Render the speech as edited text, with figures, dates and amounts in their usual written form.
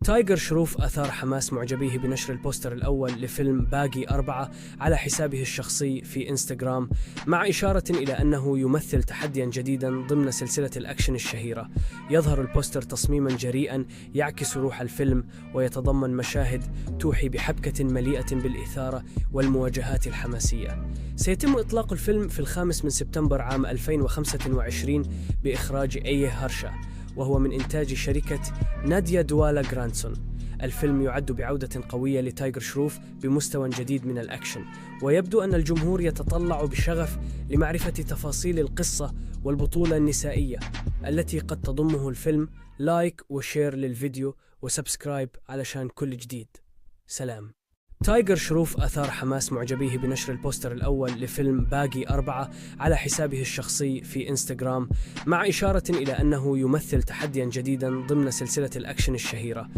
تايجر شروف أثار حماس معجبيه بنشر البوستر الأول لفيلم باقي 4 على حسابه الشخصي في إنستغرام، مع إشارة إلى أنه يمثل تحدياً جديداً ضمن سلسلة الأكشن الشهيرة. يظهر البوستر تصميماً جريئاً يعكس روح الفيلم، ويتضمن مشاهد توحي بحبكة مليئة بالإثارة والمواجهات الحماسية. سيتم إطلاق الفيلم في 5 سبتمبر عام 2025 بإخراج أيه هرشا، وهو من إنتاج شركة ناديا دوالا جراندسون. الفيلم يعد بعودة قوية لتايجر شروف بمستوى جديد من الأكشن، ويبدو أن الجمهور يتطلع بشغف لمعرفة تفاصيل القصة والبطولة النسائية التي قد تضمه الفيلم. لايك وشير للفيديو وسبسكرايب علشان كل جديد. سلام. تايجر شروف أثار حماس معجبيه بنشر البوستر الأول لفيلم باقي 4 على حسابه الشخصي في إنستغرام، مع إشارة إلى أنه يمثل تحدياً جديداً ضمن سلسلة الأكشن الشهيرة.